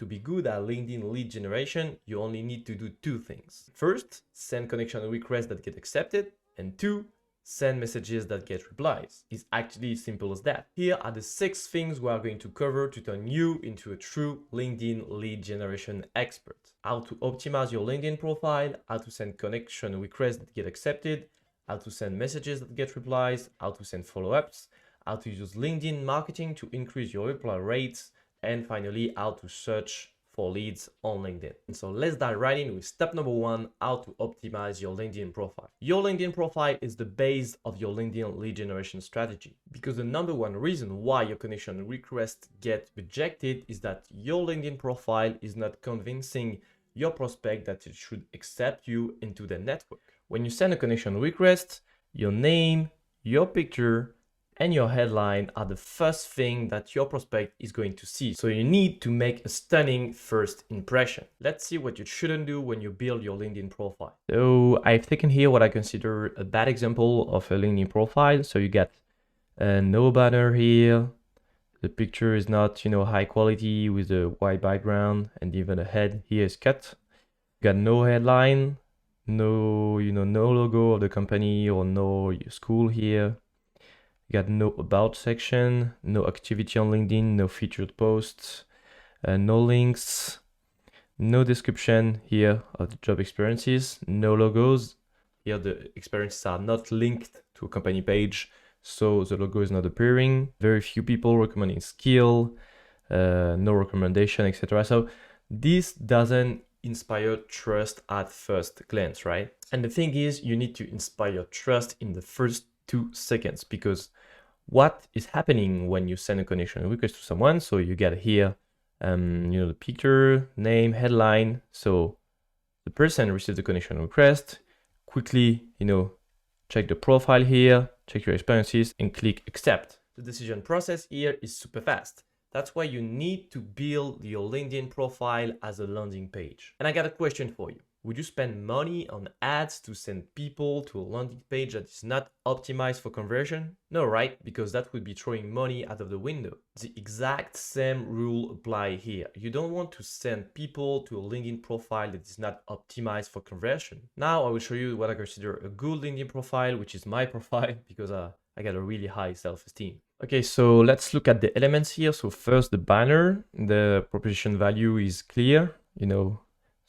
To be good at LinkedIn lead generation, you only need to do two things. First, send connection requests that get accepted, and two, send messages that get replies. It's actually as simple as that. Here are the 6 things we are going to cover to turn you into a true LinkedIn lead generation expert. How to optimize your LinkedIn profile, how to send connection requests that get accepted, how to send messages that get replies, how to send follow-ups, how to use LinkedIn marketing to increase your reply rates, and finally, how to search for leads on LinkedIn. And so let's dive right in with step number 1, how to optimize your LinkedIn profile. Your LinkedIn profile is the base of your LinkedIn lead generation strategy, because the number one reason why your connection requests get rejected is that your LinkedIn profile is not convincing your prospect that it should accept you into the network. When you send a connection request, your name, your picture, and your headline are the first thing that your prospect is going to see. So you need to make a stunning first impression. Let's see what you shouldn't do when you build your LinkedIn profile. So I've taken here what I consider a bad example of a LinkedIn profile. So you get no banner here. The picture is not, high quality with a white background, and even the head here is cut. You got no headline, no logo of the company or no school here. You got no about section, no activity on LinkedIn, no featured posts, no links, no description here of the job experiences, no logos. Here the experiences are not linked to a company page, so the logo is not appearing. Very few people recommending skill, no recommendation, etc. So this doesn't inspire trust at first glance, right? And the thing is, you need to inspire trust in the first 2 seconds, because what is happening when you send a connection request to someone? So you get here, the picture, name, headline. So the person receives the connection request, quickly, check the profile here, check your experiences, and click accept. The decision process here is super fast. That's why you need to build your LinkedIn profile as a landing page. And I got a question for you. Would you spend money on ads to send people to a landing page that is not optimized for conversion? No, right? Because that would be throwing money out of the window. The exact same rule apply here. You don't want to send people to a LinkedIn profile that is not optimized for conversion. Now I will show you what I consider a good LinkedIn profile, which is my profile, because I got a really high self-esteem. Okay, so let's look at the elements here. So first, the banner, the proposition value is clear,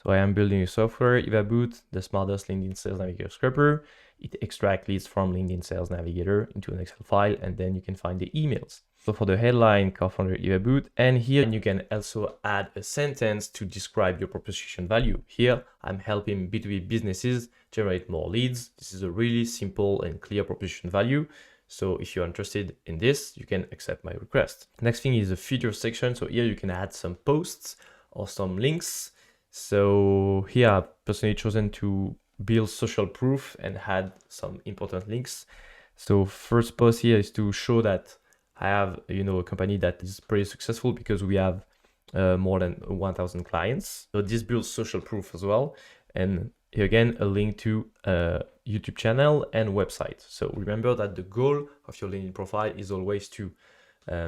So I am building a software, Evaboot, the smartest LinkedIn Sales Navigator scraper. It extracts leads from LinkedIn Sales Navigator into an Excel file, and then you can find the emails. So for the headline, co-founder Evaboot, and here you can also add a sentence to describe your proposition value. Here, I'm helping B2B businesses generate more leads. This is a really simple and clear proposition value. So if you're interested in this, you can accept my request. Next thing is the feature section. So here you can add some posts or some links. So here I've personally chosen to build social proof and add some important links. So first post here is to show that I have, a company that is pretty successful, because we have more than 1,000 clients. So this builds social proof as well. And here again, a link to YouTube channel and website. So remember that the goal of your LinkedIn profile is always to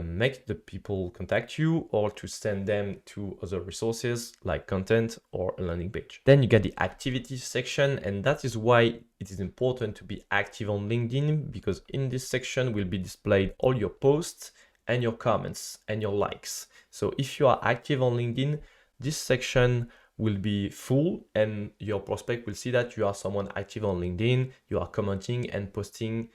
make the people contact you, or to send them to other resources like content or a landing page. Then you get the activity section, and that is why it is important to be active on LinkedIn, because in this section will be displayed all your posts and your comments and your likes. So if you are active on LinkedIn, this section will be full, and your prospect will see that you are someone active on LinkedIn, you are commenting and posting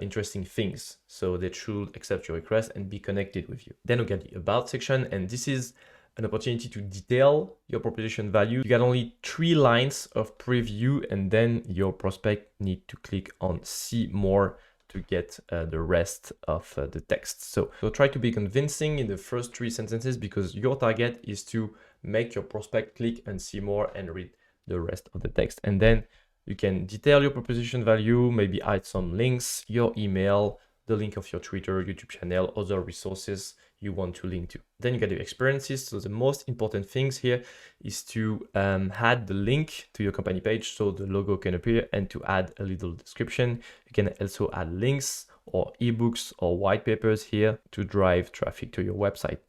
interesting things. So they should accept your request and be connected with you. Then we get the about section, and this is an opportunity to detail your proposition value. You got only 3 lines of preview, and then your prospect need to click on see more to get the rest of the text. So try to be convincing in the first 3 sentences, because your target is to make your prospect click and see more and read the rest of the text. And then you can detail your proposition value, maybe add some links, your email, the link of your Twitter, YouTube channel, other resources you want to link to. Then you get your experiences. So the most important things here is to add the link to your company page so the logo can appear, and to add a little description. You can also add links or ebooks or white papers here to drive traffic to your website.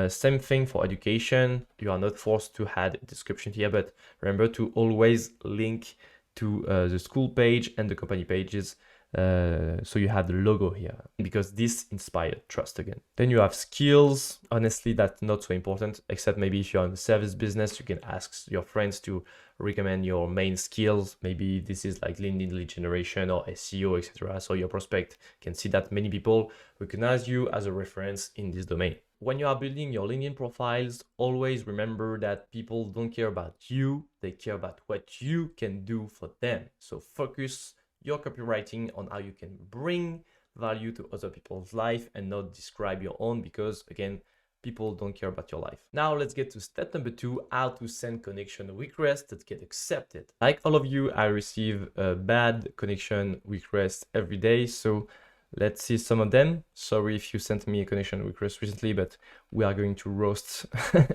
Same thing for education. You are not forced to add a description here, but remember to always link to the school page and the company pages, so you have the logo here, because this inspired trust again. Then you have skills. Honestly, that's not so important, except maybe if you're in the service business, you can ask your friends to recommend your main skills. Maybe this is like LinkedIn lead generation or SEO, etc. So your prospect can see that many people recognize you as a reference in this domain. When you are building your LinkedIn profiles, always remember that people don't care about you, they care about what you can do for them. So focus your copywriting on how you can bring value to other people's life and not describe your own, because again, people don't care about your life. Now let's get to step number 2, how to send connection requests that get accepted. Like all of you, I receive a bad connection requests every day. So let's see some of them. Sorry if you sent me a connection request recently, but we are going to roast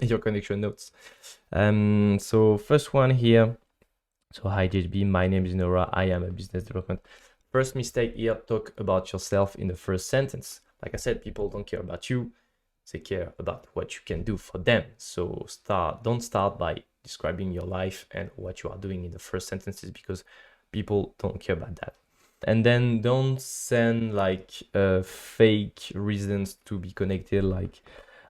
your connection notes. So first one here. So hi JHB, my name is Nora, I am a business development. First mistake here, talk about yourself in the first sentence. Like I said, people don't care about you, they care about what you can do for them. So don't start by describing your life and what you are doing in the first sentences, because people don't care about that. And then don't send like fake reasons to be connected, like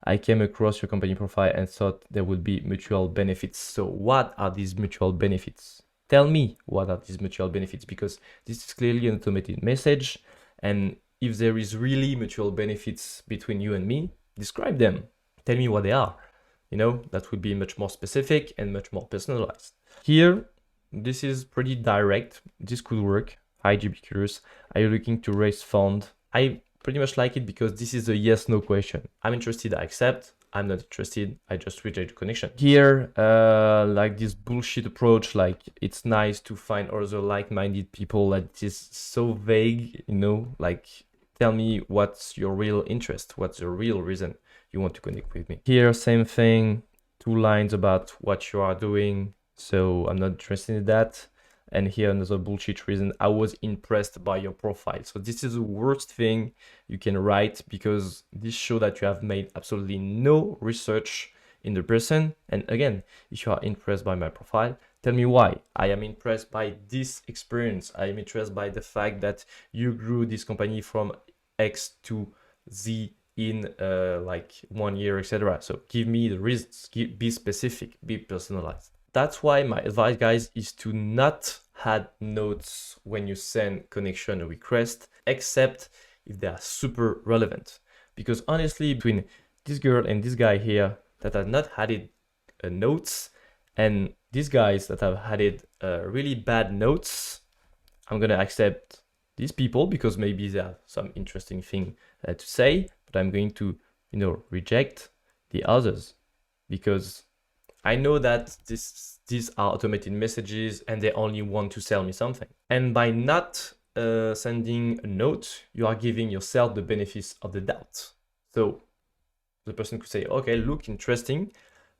I came across your company profile and thought there would be mutual benefits. So what are these mutual benefits? Tell me what are these mutual benefits, because this is clearly an automated message. And if there is really mutual benefits between you and me, describe them. Tell me what they are. You know, that would be much more specific and much more personalized. Here, this is pretty direct. This could work. Hi, GB Curious. Are you looking to raise fund? I pretty much like it because this is a yes/no question. I'm interested, I accept. I'm not interested, I just reject the connection. Here, like this bullshit approach, like it's nice to find other like-minded people, that is so vague, you know, like tell me what's your real interest, what's the real reason you want to connect with me. Here, same thing, 2 lines about what you are doing, so I'm not interested in that. And here another bullshit reason, I was impressed by your profile. So this is the worst thing you can write, because this shows that you have made absolutely no research in the person. And again, if you are impressed by my profile, tell me why. I am impressed by this experience. I am impressed by the fact that you grew this company from X to Z in like 1 year, etc. So give me the reasons, be specific, be personalized. That's why my advice, guys, is to not add notes when you send connection request, except if they are super relevant. Because honestly, between this girl and this guy here that have not added notes, and these guys that have added really bad notes, I'm gonna accept these people because maybe they have some interesting thing to say, but I'm going to, you know, reject the others, because I know that these are automated messages and they only want to sell me something. And by not sending a note, you are giving yourself the benefits of the doubt. So the person could say, okay, look interesting.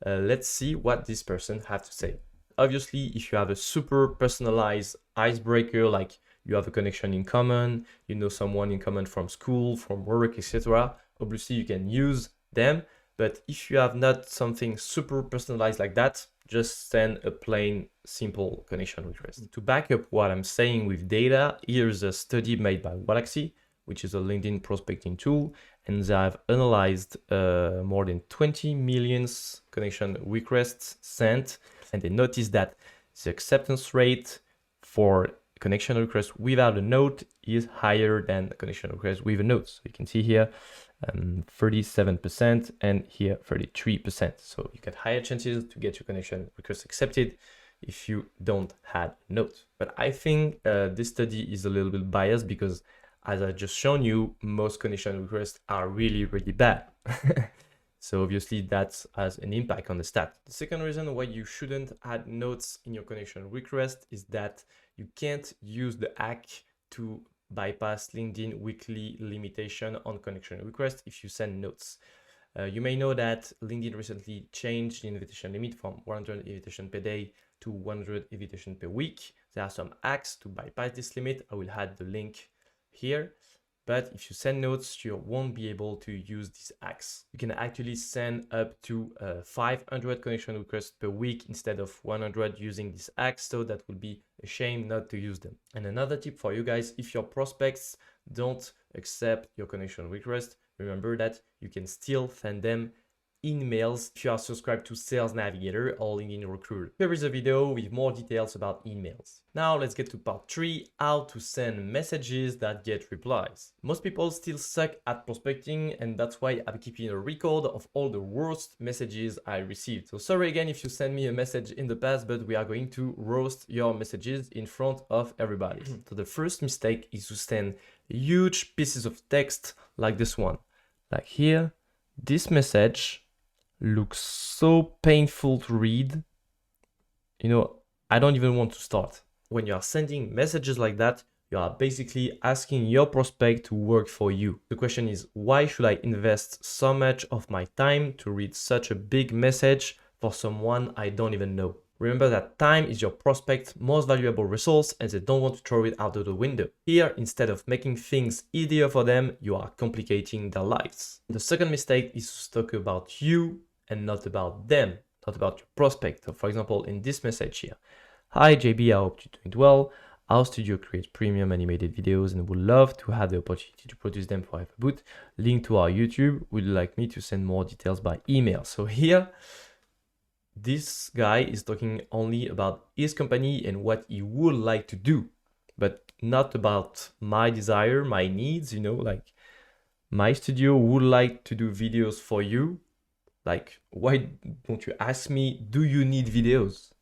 Let's see what this person has to say. Obviously, if you have a super personalized icebreaker, like you have a connection in common, you know someone in common from school, from work, etc., obviously you can use them. But if you have not something super personalized like that, just send a plain, simple connection request. To back up what I'm saying with data, here's a study made by Galaxy, which is a LinkedIn prospecting tool, and they have analyzed more than 20 million connection requests sent, and they noticed that the acceptance rate for connection request without a note is higher than the connection request with a note. So you can see here 37% and here 33%. So you get higher chances to get your connection request accepted if you don't add a note. But I think this study is a little bit biased because, as I just shown you, most connection requests are really, really bad. So obviously that has an impact on the stat. The second reason why you shouldn't add notes in your connection request is that you can't use the hack to bypass LinkedIn weekly limitation on connection requests if you send notes. You may know that LinkedIn recently changed the invitation limit from 100 invitations per day to 100 invitations per week. There are some hacks to bypass this limit. I will add the link here. But if you send notes, you won't be able to use these hacks. You can actually send up to 500 connection requests per week instead of 100 using these hacks. So that would be a shame not to use them. And another tip for you guys, if your prospects don't accept your connection request, remember that you can still send them emails if you are subscribed to Sales Navigator or LinkedIn Recruiter. Here is a video with more details about emails. Now let's get to part 3, how to send messages that get replies. Most people still suck at prospecting, and that's why I'm keeping a record of all the worst messages I received. So sorry again if you sent me a message in the past, but we are going to roast your messages in front of everybody. So the first mistake is to send huge pieces of text like this one. Like here, this message looks so painful to read. You know, I don't even want to start. When you are sending messages like that, you are basically asking your prospect to work for you. The question is, why should I invest so much of my time to read such a big message for someone I don't even know? Remember that time is your prospect's most valuable resource and they don't want to throw it out of the window. Here, instead of making things easier for them, you are complicating their lives. The second mistake is to talk about you and not about them, not about your prospect. So for example, in this message here, hi JB, I hope you're doing well. Our studio creates premium animated videos and would love to have the opportunity to produce them for Evaboot. Link to our YouTube. Would you like me to send more details by email? So here, this guy is talking only about his company and what he would like to do, but not about my desire, my needs, you know, like my studio would like to do videos for you. Like, why don't you ask me, do you need videos?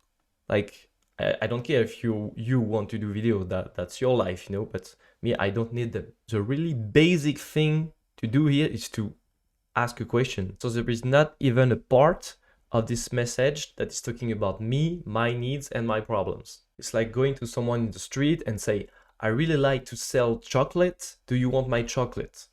Like, I don't care if you want to do videos, that's your life, you know, but me, I don't need them. The really basic thing to do here is to ask a question. So there is not even a part of this message that is talking about me, my needs, and my problems. It's like going to someone in the street and say, I really like to sell chocolate. Do you want my chocolate?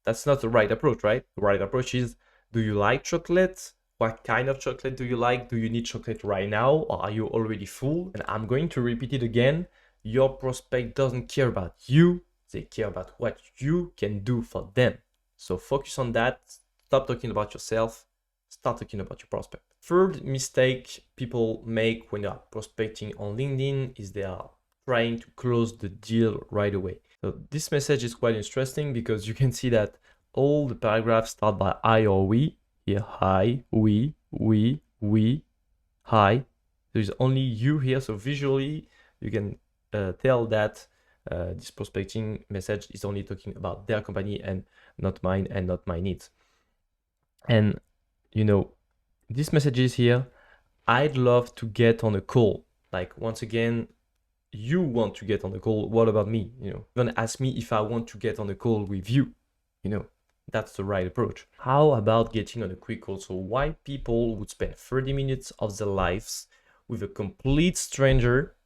That's not the right approach, right? The right approach is, do you like chocolate? What kind of chocolate do you like? Do you need chocolate right now? Or are you already full? And I'm going to repeat it again. Your prospect doesn't care about you. They care about what you can do for them. So focus on that. Stop talking about yourself. Start talking about your prospect. Third mistake people make when they are prospecting on LinkedIn is they are trying to close the deal right away. So this message is quite interesting because you can see that all the paragraphs start by I or we. Here, hi, we, hi. There's only you here, so visually you can tell that this prospecting message is only talking about their company and not mine and not my needs. And you know, these messages here, I'd love to get on a call. Like, once again, you want to get on a call. What about me? You know, even ask me if I want to get on a call with you. You know, that's the right approach. How about getting on a quick call? So why people would spend 30 minutes of their lives with a complete stranger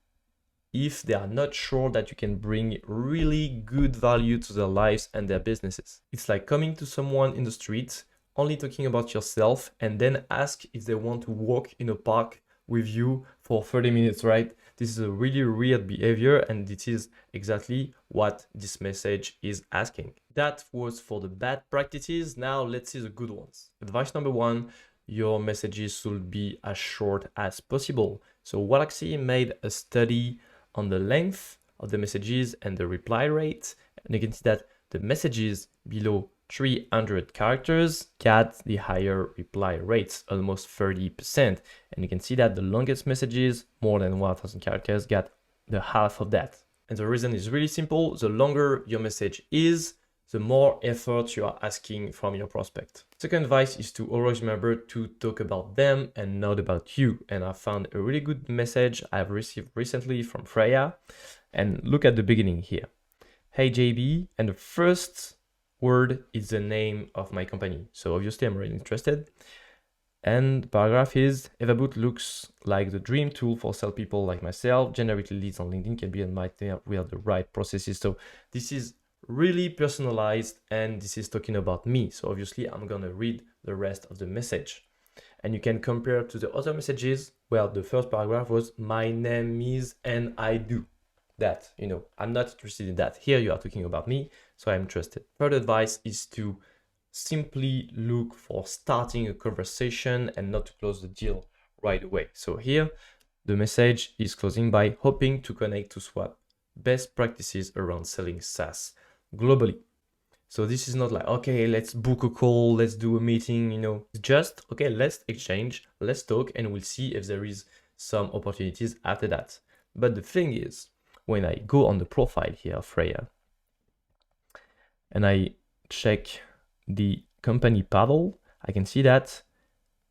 if they are not sure that you can bring really good value to their lives and their businesses? It's like coming to someone in the street, only talking about yourself, and then ask if they want to walk in a park with you for 30 minutes, right? This is a really weird behavior, and this is exactly what this message is asking. That was for the bad practices. Now let's see the good ones. Advice number 1, your messages should be as short as possible. So Walaxy made a study on the length of the messages and the reply rate, and you can see that the messages below 300 characters got the higher reply rates, almost 30%. And you can see that the longest messages, more than 1000 characters, got the half of that. And the reason is really simple. The longer your message is, the more effort you are asking from your prospect. Second advice is to always remember to talk about them and not about you. And I found a really good message I've received recently from Freya. And look at the beginning here. Hey JB, and the first word is the name of my company. So obviously I'm really interested. And the paragraph is, Evaboot looks like the dream tool for salespeople like myself. Generating leads on LinkedIn can be unmapped with the right processes. So this is really personalized, and this is talking about me. So obviously I'm gonna read the rest of the message. And you can compare to the other messages where the first paragraph was, my name is and I do. that, I'm not interested in that. Here you are talking about me, so I'm interested. Third advice is to simply look for starting a conversation and not to close the deal right away. So here, the message is closing by hoping to connect to swap best practices around selling SaaS globally. So this is not like, okay, let's book a call, let's do a meeting, It's just, okay, let's exchange, let's talk, and we'll see if there is some opportunities after that. But the thing is, when I go on the profile here of Freya, and I check the company paddle, I can see that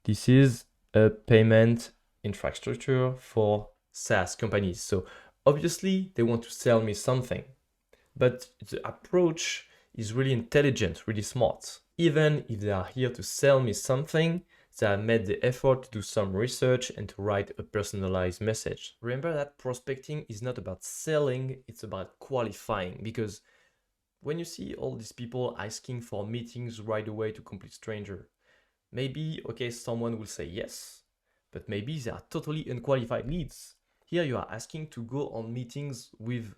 this is a payment infrastructure for SaaS companies. So obviously they want to sell me something, but the approach is really intelligent, really smart. Even if they are here to sell me something, they have made the effort to do some research and to write a personalized message. Remember that prospecting is not about selling, it's about qualifying, because when you see all these people asking for meetings right away to complete stranger, maybe, okay, someone will say yes, but maybe they are totally unqualified leads. Here you are asking to go on meetings with,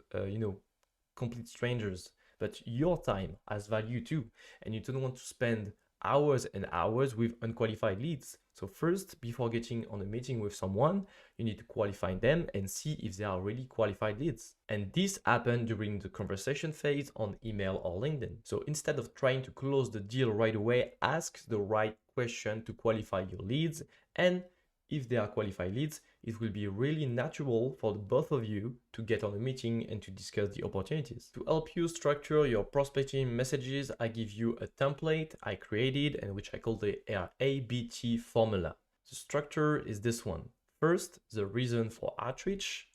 complete strangers, but your time has value too, and you don't want to spend hours and hours with unqualified leads. So first, before getting on a meeting with someone, you need to qualify them and see if they are really qualified leads. And this happened during the conversation phase on email or LinkedIn. So instead of trying to close the deal right away, ask the right question to qualify your leads. And if they are qualified leads, it will be really natural for the both of you to get on a meeting and to discuss the opportunities. To help you structure your prospecting messages, I give you a template I created and which I call the ABT formula. The structure is this one. First, the reason for outreach.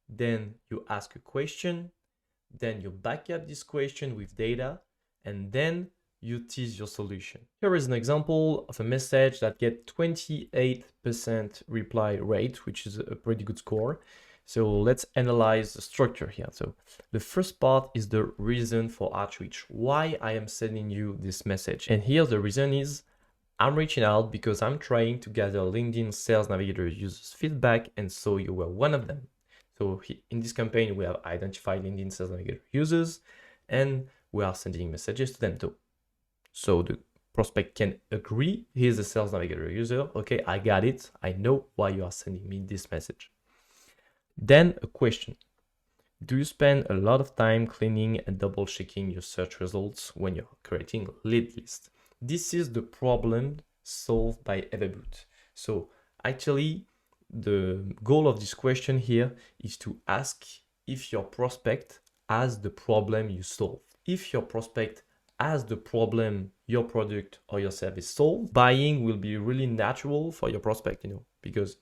Then you ask a question. Then you back up this question with data. And then you tease your solution. Here is an example of a message that gets 28% reply rate, which is a pretty good score. So let's analyze the structure here. So the first part is the reason for outreach, why I am sending you this message. And here the reason is I'm reaching out because I'm trying to gather LinkedIn Sales Navigator users' feedback, and so you were one of them. So in this campaign, we have identified LinkedIn Sales Navigator users, and we are sending messages to them too. So the prospect can agree, here's a Sales Navigator user, okay, I got it, I know why you are sending me this message. Then a question. Do you spend a lot of time cleaning and double checking your search results when you're creating lead list? This is the problem solved by Evaboot. So actually, the goal of this question here is to ask if your prospect has the problem you solve. If your prospect has the problem your product or your service solve, buying will be really natural for your prospect, because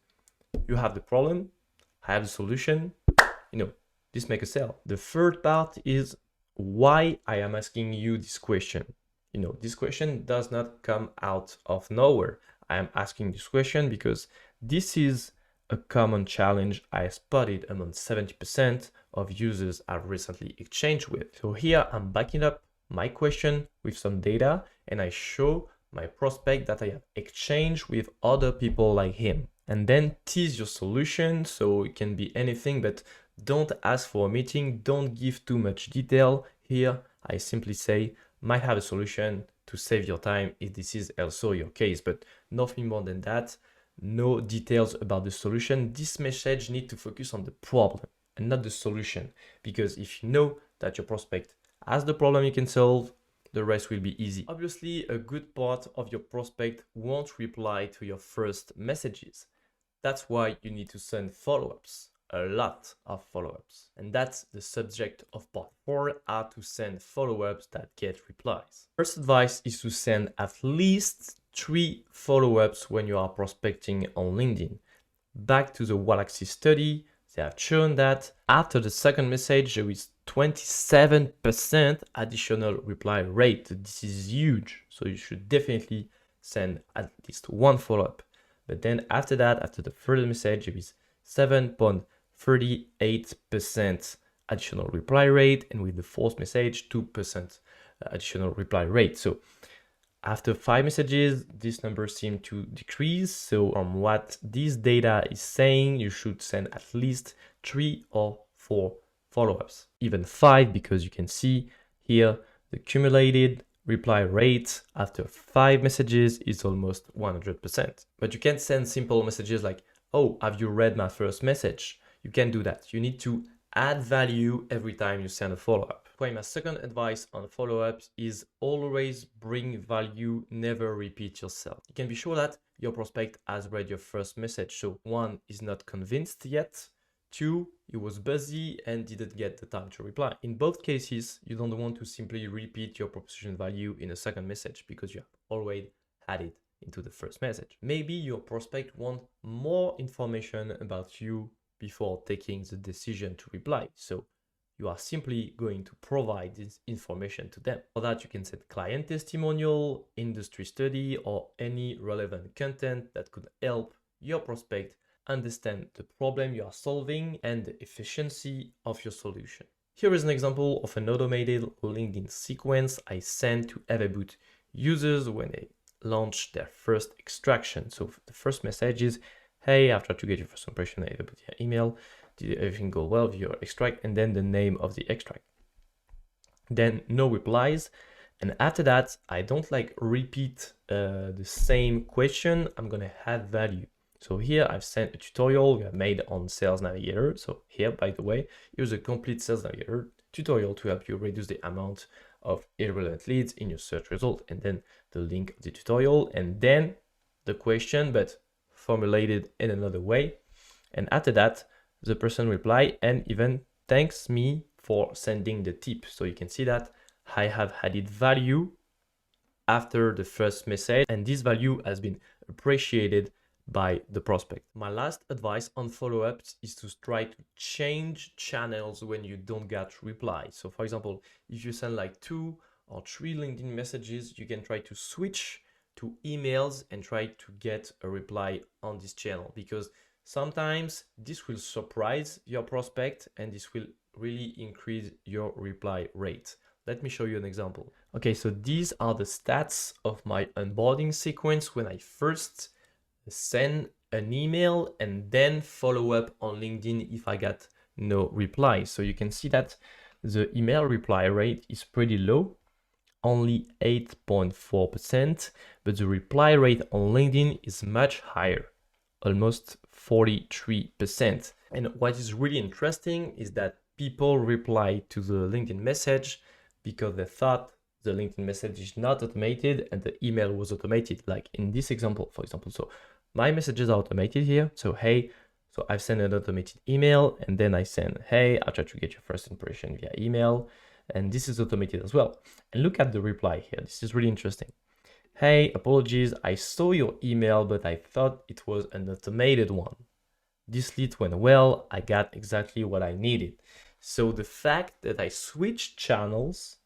you have the problem, I have the solution, this makes a sale. The third part is why I am asking you this question. This question does not come out of nowhere. I am asking this question because this is a common challenge I spotted among 70% of users I've recently exchanged with. So here I'm backing up my question with some data, and I show my prospect that I have exchanged with other people like him. And then tease your solution, so it can be anything, but don't ask for a meeting, don't give too much detail. Here I simply say, might have a solution to save your time if this is also your case, but nothing more than that. No details about the solution. This message needs to focus on the problem and not the solution, because if you know that your prospect has the problem you can solve, the rest will be easy. Obviously, a good part of your prospect won't reply to your first messages. That's why you need to send follow-ups, a lot of follow-ups. And that's the subject of part 4, how to send follow-ups that get replies. First advice is to send at least 3 follow-ups when you are prospecting on LinkedIn. Back to the Y-axis study, they have shown that after the second message, there is 27% additional reply rate. This is huge. So you should definitely send at least 1 follow-up. But then after that, after the third message, there is 7.38% additional reply rate. And with the fourth message, 2% additional reply rate. So after 5 messages, this number seems to decrease. So from what this data is saying, you should send at least 3 or 4 follow-ups, even 5, because you can see here the cumulated reply rate after 5 messages is almost 100%. But you can't send simple messages like, oh, have you read my first message? You can't do that. You need to add value every time you send a follow-up. My second advice on follow-ups is always bring value, never repeat yourself. You can be sure that your prospect has read your first message. So 1, is not convinced yet. 2, he was busy and didn't get the time to reply. In both cases, you don't want to simply repeat your proposition value in a second message because you have already had it into the first message. Maybe your prospect wants more information about you before taking the decision to reply. So you are simply going to provide this information to them. For that, you can set client testimonial, industry study, or any relevant content that could help your prospect understand the problem you are solving and the efficiency of your solution. Here is an example of an automated LinkedIn sequence I sent to Evaboot users when they launched their first extraction. So the first message is, hey, after to get your first impression, Evaboot via email, did everything go well with your extract? And then the name of the extract. Then no replies. And after that, I don't repeat the same question. I'm gonna add value. So here I've sent a tutorial we have made on Sales Navigator. So here, by the way, here's a complete Sales Navigator tutorial to help you reduce the amount of irrelevant leads in your search result, and then the link of the tutorial, and then the question, but formulated in another way. And after that, the person reply and even thanks me for sending the tip. So you can see that I have added value after the first message, and this value has been appreciated by the prospect. My last advice on follow-ups is to try to change channels when you don't get replies. So for example, if you send 2 or 3 LinkedIn messages, you can try to switch to emails and try to get a reply on this channel, because sometimes this will surprise your prospect and this will really increase your reply rate. Let me show you an example. Okay, so these are the stats of my onboarding sequence when I first send an email and then follow up on LinkedIn if I got no reply. So you can see that the email reply rate is pretty low, only 8.4%, but the reply rate on LinkedIn is much higher, almost 43%. And what is really interesting is that people reply to the LinkedIn message because they thought the LinkedIn message is not automated and the email was automated, like in this example, for example. So my messages are automated here. So, hey, so I've sent an automated email and then I send, hey, I'll try to get your first impression via email. And this is automated as well. And look at the reply here. This is really interesting. Hey, apologies, I saw your email, but I thought it was an automated one. This lead went well. I got exactly what I needed. So the fact that I switched channels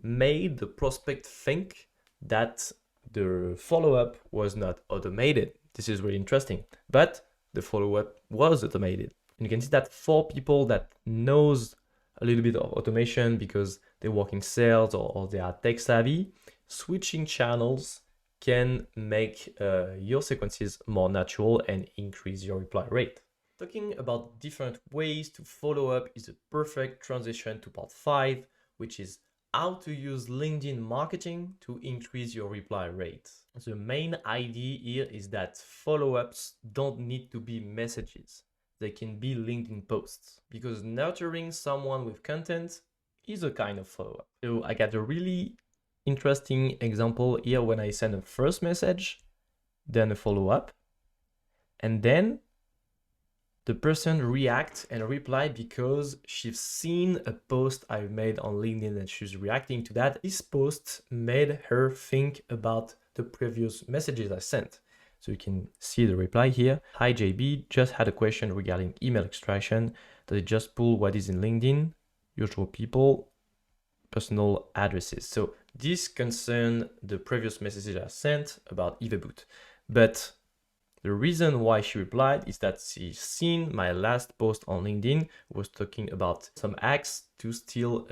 made the prospect think that the follow-up was not automated. This is really interesting, but the follow-up was automated. And you can see that for people that knows a little bit of automation because they work in sales or they are tech savvy, switching channels can make your sequences more natural and increase your reply rate. Talking about different ways to follow up is a perfect transition to part 5, which is how to use LinkedIn marketing to increase your reply rate. The main idea here is that follow-ups don't need to be messages. They can be LinkedIn posts, because nurturing someone with content is a kind of follow-up. So I got a really interesting example here when I send a first message, then a follow-up, and then the person reacts and reply because she's seen a post I made on LinkedIn and she's reacting to that. This post made her think about the previous messages I sent. So you can see the reply here. Hi JB, just had a question regarding email extraction. Does it just pull what is in LinkedIn? Usual people, personal addresses. So this concerned the previous messages I sent about Evaboot. But the reason why she replied is that she's seen my last post on LinkedIn was talking about some hacks to steal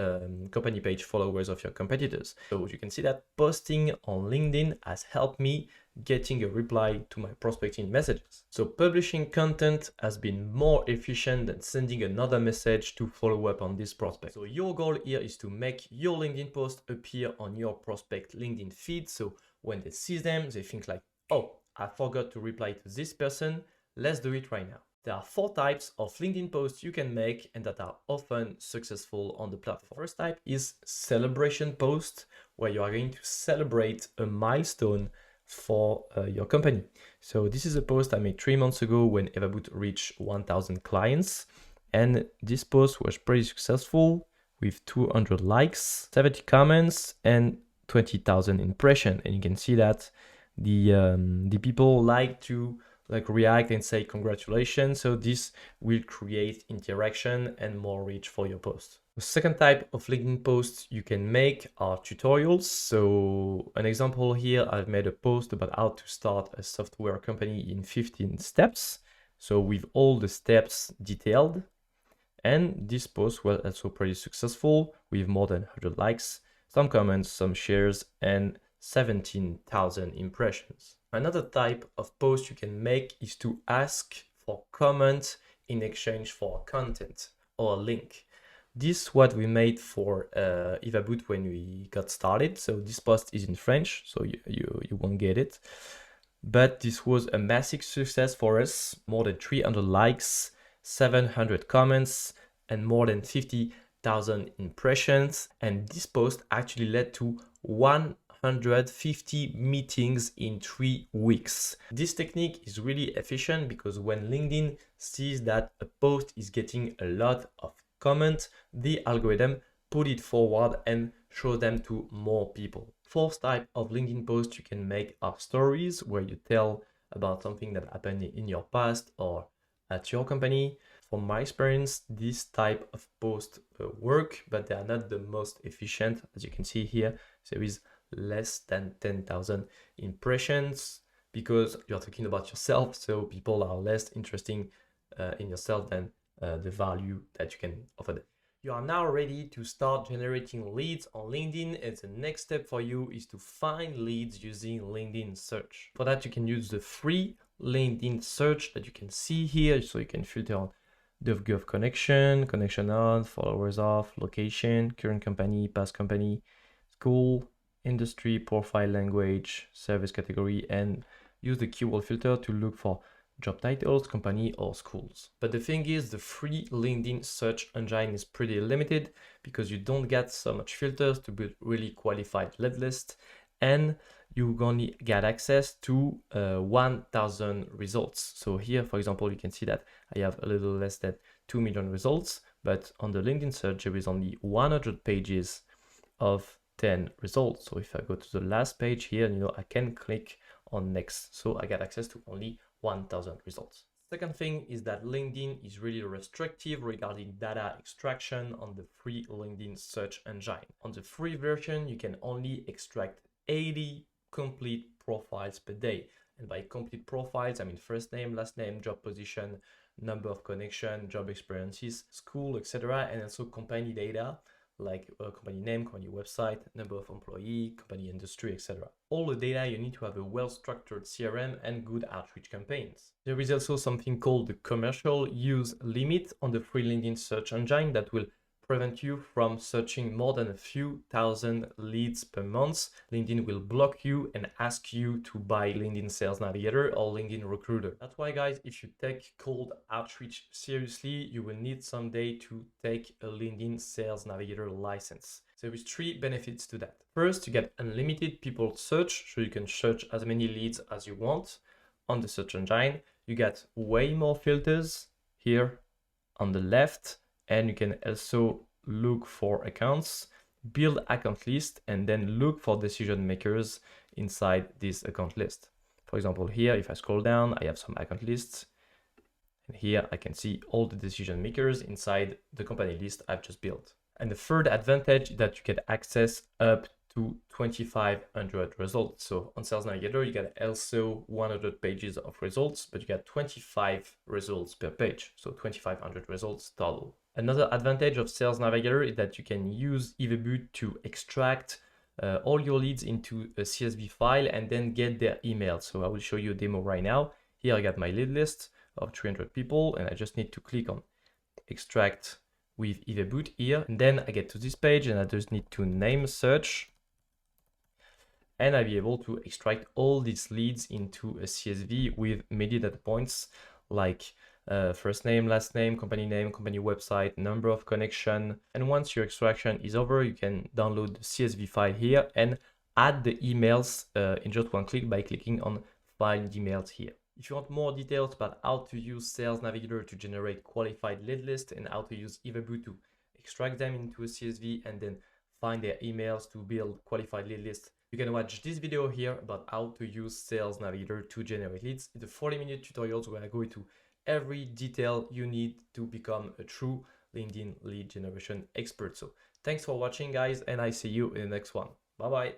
company page followers of your competitors. So you can see that posting on LinkedIn has helped me getting a reply to my prospecting messages. So publishing content has been more efficient than sending another message to follow up on this prospect. So your goal here is to make your LinkedIn post appear on your prospect LinkedIn feed. So when they see them, they think like, oh, I forgot to reply to this person. Let's do it right now. There are 4 types of LinkedIn posts you can make and that are often successful on the platform. First type is celebration post, where you are going to celebrate a milestone for your company. So this is a post I made 3 months ago when Evaboot reached 1,000 clients. And this post was pretty successful with 200 likes, 70 comments, and 20,000 impressions. And you can see that the people like to react and say congratulations. So this will create interaction and more reach for your post. The second type of LinkedIn posts you can make are tutorials. So an example here, I've made a post about how to start a software company in 15 steps. So with all the steps detailed. And this post was also pretty successful with more than 100 likes, some comments, some shares, and 17,000 impressions. Another type of post you can make is to ask for comment in exchange for content or a link. This is what we made for Evaboot when we got started. So this post is in French, so you won't get it. But this was a massive success for us. More than 300 likes, 700 comments, and more than 50,000 impressions. And this post actually led to 150 meetings in 3 weeks. This technique is really efficient because when LinkedIn sees that a post is getting a lot of comments, the algorithm put it forward and show them to more people. Fourth type of LinkedIn post you can make are stories, where you tell about something that happened in your past or at your company. From my experience, this type of post work, but they are not the most efficient. As you can see here, there is less than 10,000 impressions because you're talking about yourself, so people are less interested in yourself than the value that you can offer them. You are now ready to start generating leads on LinkedIn, and the next step for you is to find leads using LinkedIn search. For that, you can use the free LinkedIn search that you can see here. So you can filter on DevGov connection, connection on, followers off, location, current company, past company, school, industry, profile, language, service category, and use the keyword filter to look for job titles, company, or schools. But the thing is, the free LinkedIn search engine is pretty limited because you don't get so much filters to build really qualified lead list, and you only get access to 1,000 results. So here, for example, you can see that I have a little less than 2 million results, but on the LinkedIn search, there is only 100 pages of 10 results. So if I go to the last page here, I can click on next. So I get access to only 1,000 results. Second thing is that LinkedIn is really restrictive regarding data extraction on the free LinkedIn search engine. On the free version, you can only extract 80 complete profiles per day. And by complete profiles, I mean first name, last name, job position, number of connection, job experiences, school, etc. And also company data, like company name, company website, number of employee, company industry, etc. All the data you need to have a well-structured CRM and good outreach campaigns. There is also something called the commercial use limit on the free LinkedIn search engine that will prevent you from searching more than a few thousand leads per month. LinkedIn will block you and ask you to buy LinkedIn Sales Navigator or LinkedIn Recruiter. That's why, guys, if you take cold outreach seriously, you will need someday to take a LinkedIn Sales Navigator license. There is 3 benefits to that. First, you get unlimited people search, so you can search as many leads as you want on the search engine. You get way more filters here on the left, and you can also look for accounts, build account list, and then look for decision makers inside this account list. For example, here, if I scroll down, I have some account lists. And here I can see all the decision makers inside the company list I've just built. And the third advantage is that you get access up to 2,500 results. So on Sales Navigator, you get also 100 pages of results, but you get 25 results per page. So 2,500 results total. Another advantage of Sales Navigator is that you can use Evaboot to extract all your leads into a CSV file and then get their email. So I will show you a demo right now. Here I got my lead list of 300 people, and I just need to click on extract with Evaboot here. And then I get to this page and I just need to name search. And I'll be able to extract all these leads into a CSV with many data points like first name, last name, company website, number of connection. And once your extraction is over, you can download the CSV file here and add the emails in just one click by clicking on Find Emails here. If you want more details about how to use Sales Navigator to generate qualified lead lists and how to use Evaboot to extract them into a CSV and then find their emails to build qualified lead lists, you can watch this video here about how to use Sales Navigator to generate leads. It's a 40-minute tutorial where I go into every detail you need to become a true LinkedIn lead generation expert. So thanks for watching, guys, and I see you in the next one. Bye-bye.